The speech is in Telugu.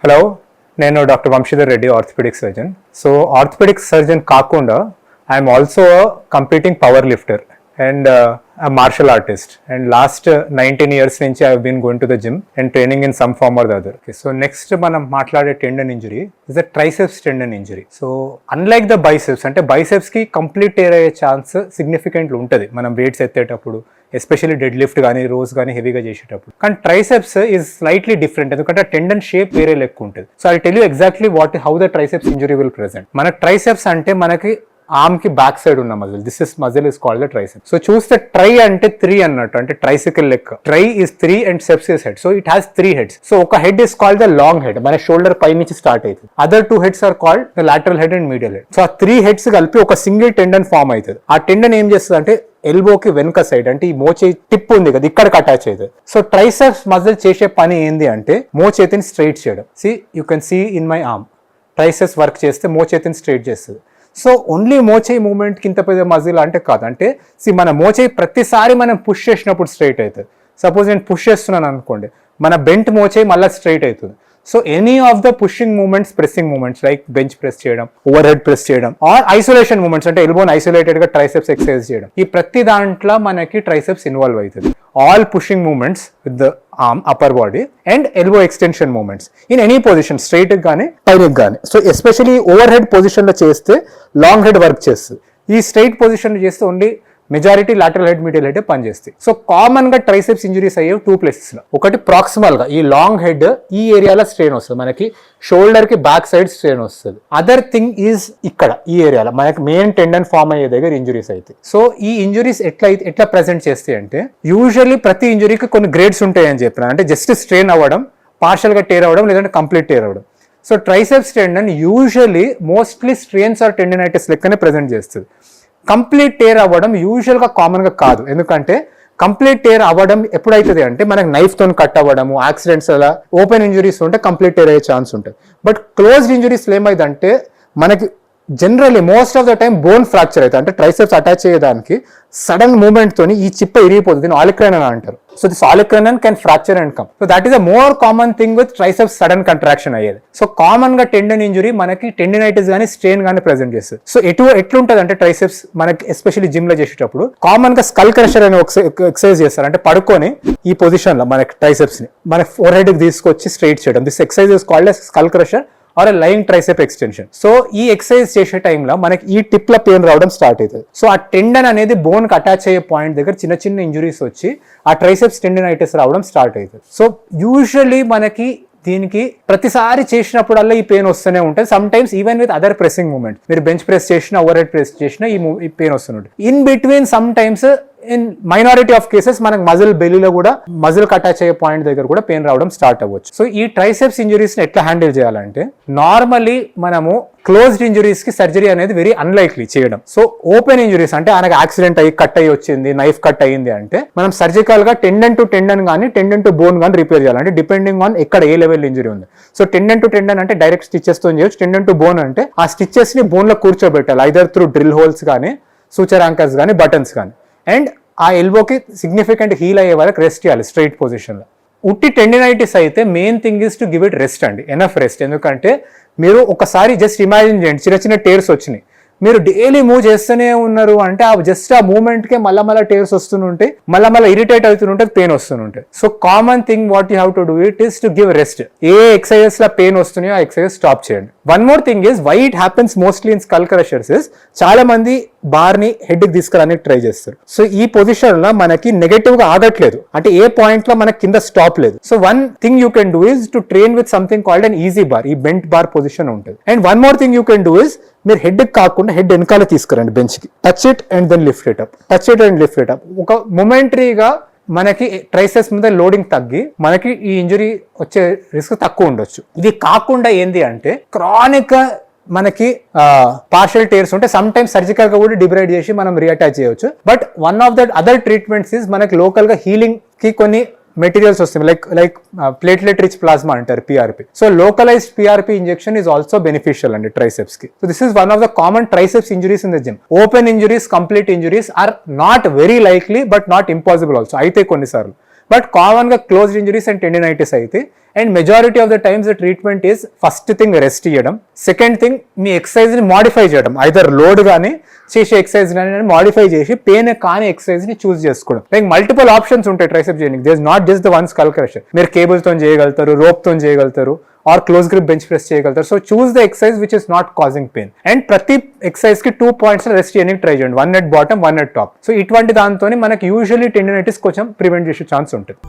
హలో, నేను doctor Vamshidhar Reddy, orthopedic surgeon. So orthopedic surgeon కాకుండా I'm also competing power lifter and martial artist. And last 19 years నుంచి I been going to the gym and training in some form or the other. So next మనం మాట్లాడే tendon injury is a triceps tendon injury. So unlike the biceps, అంటే బైసెప్స్ కి కంప్లీట్ టేర్ అయ్యే ఛాన్స్ సిగ్నిఫికెంట్లీ ఉంటుంది మనం వెయిట్స్ ఎత్తేటప్పుడు, ఎస్పెషల్లీ డెడ్ లిఫ్ట్ కానీ రోస్ కానీ హెవీగా చేసేటప్పుడు. కానీ ట్రైసెప్స్ ఈజ్ స్లైట్లీ డిఫరెంట్, ఎందుకంటే టెండన్ షేప్ వేరే లెక్క ఉంటుంది. So I tell you exactly how the triceps injury will present. మన ట్రైసెప్స్ అంటే మనకి ఆర్మ్ కి బ్యాక్ సైడ్ ఉన్న muscle, this muscle is called the triceps. So చూస్తే ట్రై అంటే 3 అన్నట్టు, అంటే ట్రైసికల్ లెక్క. Tri is 3 and ceps is head. So it has 3 heads. So ఒక head is called the long head, మన షోల్డర్ పై నుంచి స్టార్ట్ అవుతుంది. Other 2 heads are called the lateral head and medial head. So ఆ 3 heads కలిపి ఒక సింగిల్ టెండన్ ఫామ్ అవుతుంది. ఆ టెండన్ ఏం చేస్తుంది అంటే ఎల్బోకి వెనుక సైడ్, అంటే ఈ మోచేయి టిప్ ఉంది కదా, ఇక్కడికి అటాచ్ అవుతుంది. సో ట్రైసెప్స్ మజిల్ చేసే పని ఏంది అంటే మోచేతిని స్ట్రైట్ చేయడం. You can see in my arm, triceps work చేస్తే మోచేతిని స్ట్రైట్ చేస్తుంది. సో ఓన్లీ మోచేయి మూవ్మెంట్కి ఇంత పెద్ద మజిల్ అంటే కాదు, అంటే మన మోచేయి ప్రతిసారి మనం పుష్ చేసినప్పుడు స్ట్రైట్ అవుతుంది. సపోజ్ నేను పుష్ చేస్తున్నాను అనుకోండి, మన బెంట్ మోచేయి మళ్ళీ స్ట్రైట్ అవుతుంది. So any of the pushing moments, pressing moments like bench press చేయడం, ఓవర్ హెడ్ ప్రెస్ చేయడం, ఆర్ ఐసోలేషన్ మూమెంట్స్ అంటే ఎల్బోన్ ఐసోలేటెడ్ గా ట్రైసెప్స్ ఎక్సర్సైజ్ చేయడం, ఈ ప్రతి దాంట్లో మనకి ట్రైసెప్స్ ఇన్వాల్వ్ అవుతుంది. All pushing moments with the arm, upper body and elbow extension moments in any position, straight కానీ పైనకి కానీ. So especially overhead position లో చేస్తే లాంగ్ హెడ్ వర్క్ చేస్తుంది. ఈ స్ట్రైట్ పొజిషన్ లో చేస్తే only majority lateral head, medial head పనిచేస్తాయి. సో కామన్ గా ట్రైసెప్స్ ఇంజరీస్ అయ్యే 2 places లో. ఒకటి ప్రాక్సిమల్ గా ఈ లాంగ్ హెడ్ ఈ ఏరియాలో స్ట్రెయిన్ వస్తుంది, మనకి షోల్డర్ కి బ్యాక్ సైడ్ స్ట్రెయిన్ వస్తుంది. అదర్ థింగ్ ఈజ్ ఇక్కడ ఈ ఏరియాలో మనకి మెయిన్ టెండన్ ఫామ్ అయ్యే దగ్గర ఇంజరీస్ అయితే. సో ఈ ఇంజరీస్ ఎట్లా ప్రెజెంట్ చేస్తాయి అంటే, యూజువల్లీ ప్రతి ఇంజరీకి కొన్ని గ్రేడ్స్ ఉంటాయి అని చెప్పిన, అంటే జస్ట్ స్ట్రెయిన్ అవ్వడం, పార్షల్ గా టేర్ అవ్వడం, లేదంటే కంప్లీట్ టేర్ అవ్వడం. So triceps tendon usually mostly strains or tendinitis లెక్కనే ప్రెజెంట్ చేస్తుంది. కంప్లీట్ టేర్ అవ్వడం యూజువల్గా కామన్గా కాదు, ఎందుకంటే కంప్లీట్ టేర్ అవ్వడం ఎప్పుడైతుంది అంటే మనకి నైఫ్ తో కట్ అవ్వడము, యాక్సిడెంట్స్ అలా ఓపెన్ ఇంజరీస్ ఉంటే కంప్లీట్ టేర్ అయ్యే ఛాన్స్ ఉంటుంది. బట్ క్లోజ్డ్ ఇంజరీస్ ఏమైందంటే మనకి generally most of the time bone fracture అవుతుంది, అంటే ట్రైసెప్స్ అటాచ్ అయ్యేదానికి సడన్ మూవ్మెంట్ తోని ఈ చిప్ప ఇరిగిపోతుంది, దీన్ని ఆలిక్రైనన్ అంటారు. So this olecranon can fracture and come. So that is a more common thing with triceps sudden contraction అయ్యేది. సో కామన్ గా టెండన్ ఇంజరీ మనకి టెండినైటిస్ కానీ స్ట్రెయిన్ కానీ ప్రెజెంట్ చేస్తుంది. సో ఎట్లుంటది అంటే ట్రైసెప్స్ మనకి ఎస్పెషల్లీ జిమ్ లో చేసేటప్పుడు కామన్ గా స్కల్ క్రషర్ అనే ఎక్సర్సైజ్ చేస్తారు, అంటే పడుకొని ఈ పొజిషన్ లో మనకి ట్రైసెప్స్ ని మన ఫోర్ హెడ్ కి తీసుకొచ్చి స్ట్రైట్ చేయడం. This exercise is called as skull crusher or lying tricep extension. So ఈ ఎక్సర్సైజ్ చేసే టైంలో మనకి ఈ టిప్ లో పెయిన్ రావడం స్టార్ట్ అవుతుంది. సో ఆ టెండన్ అనేది బోన్ కి అటాచ్ అయ్యే పాయింట్ దగ్గర చిన్న చిన్న ఇంజురీస్ వచ్చి ఆ ట్రైసెప్స్ టెండినైటిస్ రావడం స్టార్ట్ అవుతుంది. సో యూజువల్లీ మనకి దీనికి ప్రతిసారి చేసినప్పుడల్లా ఈ పెయిన్ వస్తూనే ఉంటుంది. Sometimes even with other pressing moment, మీరు బెంచ్ ప్రెస్ చేసినా, ఓవర్ హెడ్ ప్రెస్ చేసినా ఈ పెయిన్ వస్తుంటుంది. In between sometimes in minority of cases మనకు మజిల్ బెల్లీలో కూడా, మజిల్ అటాచ్ అయ్యే పాయింట్ దగ్గర కూడా పెయిన్ రావడం స్టార్ట్ అవ్వచ్చు. సో ఈ ట్రైసెప్స్ ఇంజరీస్ ని ఎట్లా హ్యాండిల్ చేయాలంటే, నార్మల్లీ మనము క్లోజ్డ్ ఇంజరీస్ కి సర్జరీ అనేది వెరీ అన్లైక్లీ చేయడం. సో ఓపెన్ ఇంజరీస్ అంటే ఆయనకు యాక్సిడెంట్ అయ్యి కట్ అయ్యి వచ్చింది, నైఫ్ కట్ అయ్యింది అంటే మనం సర్జికల్ గా టెండన్ టు టెండన్ కానీ టెండన్ టు బోన్ కానీ రిపేర్ చేయాలి, అంటే డిపెండింగ్ ఆన్ ఎక్కడ ఏ లెవెల్ ఇంజరీ ఉంది. సో టెండన్ టు టెండన్ అంటే డైరెక్ట్ స్టిచెస్ తో చేయొచ్చు. టెండన్ టు బోన్ అంటే ఆ స్టిచెస్ ని బోన్ లో కూర్చోబెట్టాలి, ఐదర్ త్రూ డ్రిల్ హోల్స్ కానీ, సూచర్ యాంకర్స్ కానీ, బటన్స్ కానీ. అండ్ ఆ ఎల్బోకి సిగ్నిఫికెంట్ హీల్ అయ్యే వరకు రెస్ట్ చేయాలి స్ట్రైట్ పొజిషన్లో. ఉట్టి టెండినైటిస్ అయితే main thing is to give it rest అండి, ఎనఫ్ రెస్ట్. ఎందుకంటే మీరు ఒకసారి జస్ట్ ఇమాజిన్ చేయండి, చిన్న చిన్న టేర్స్ వచ్చినాయి, మీరు డైలీ మూవ్ చేస్తూనే ఉన్నారు అంటే ఆ జస్ట్ ఆ మూవ్మెంట్కే మళ్ళీ టేర్స్ వస్తుంటే మళ్ళీ ఇరిటేట్ అవుతుంటే పెయిన్ వస్తుంటాయి. So common thing what you have to do it is to give rest. ఏ ఎక్సర్సైజెస్ లో పెయిన్ వస్తున్నాయో ఆ ఎక్సర్సైజ్ స్టాప్ చేయండి. One more thing is why it happens mostly in skull crushers is, చాలా మంది బార్ ని హెడ్ కి తీసుకురానికి ట్రై చేస్తారు. సో ఈ పొజిషన్ లో మనకి నెగటివ్ గా ఆగట్లేదు, అంటే ఏ పాయింట్ లో మనకి కింద స్టాప్ లేదు. So one thing you can do is to train with something called an EZ bar, ఈ బెంట్ బార్ పొజిషన్ ఉంటుంది. And one more thing you can do is, మీరు హెడ్ కాకుండా హెడ్ వెనకాల తీసుకురండి బెంచ్ కి, touch it and then lift it up, touch it and lift it up. ఒక మొమెంటరీగా మనకి ట్రైసెప్స్ మీద లోడింగ్ తగ్గి మనకి ఈ ఇంజరీ వచ్చే రిస్క్ తక్కువ ఉండొచ్చు. ఇది కాకుండా ఏంది అంటే క్రానిక్ మనకి పార్షియల్ టేర్స్ ఉంటే సమ్ టైమ్స్ సర్జికల్ గా కూడా డిబ్రైడ్ చేసి మనం రీఅటాచ్ చేయొచ్చు. But one of the other treatments is మనకి లోకల్ గా హీలింగ్ కి కొన్ని మెటీరియల్స్ వస్తాయి, లైక్ ప్లేట్లెట్ రిచ్ ప్లాస్మా అంటారు, PRP. So localized PRP injection is also beneficial అండి ట్రైసెప్స్ కి. So this is one of the common triceps injuries in the gym. Open injuries, complete injuries are not very likely but not impossible also, అయితే కొన్నిసార్లు. బట్ కామన్గా క్లోజ్డ్ ఇంజరీస్ అండ్ టెండినైటిస్ అయితే and majority of the times the treatment is first thing rest ఇవ్వడం, సెకండ్ థింగ్ మీ ఎక్సర్సైజ్ని మాడిఫై చేయడం, ఐదర్ లోడ్ కానీ చేసే ఎక్సర్సైజ్ కానీ మాడిఫై చేసి పెయిన్ కాని ఎక్సర్సైజ్ని చూస్ చేసుకోవడం. లైక్ మల్టిపుల్ ఆప్షన్స్ ఉంటాయి ట్రైసెప్ చేయడానికి, there is not just the one skull crusher. మీరు కేబుల్తో చేయగలుగుతారు, రోప్తో చేయగలుగుతారు, or close grip bench press చేయగలుగుతారు. So choose the exercise which is not causing pain. And ప్రతి ఎక్సర్సైజ్ కి 2 points రెస్ట్ చేయడానికి ట్రై చేయండి, 1 at bottom 1 at top. So ఇటువంటి దాంతో మనకి యూజువల్లీ టెండినైటిస్ కొంచెం ప్రివెంట్ చేసే ఛాన్స్ ఉంటుంది.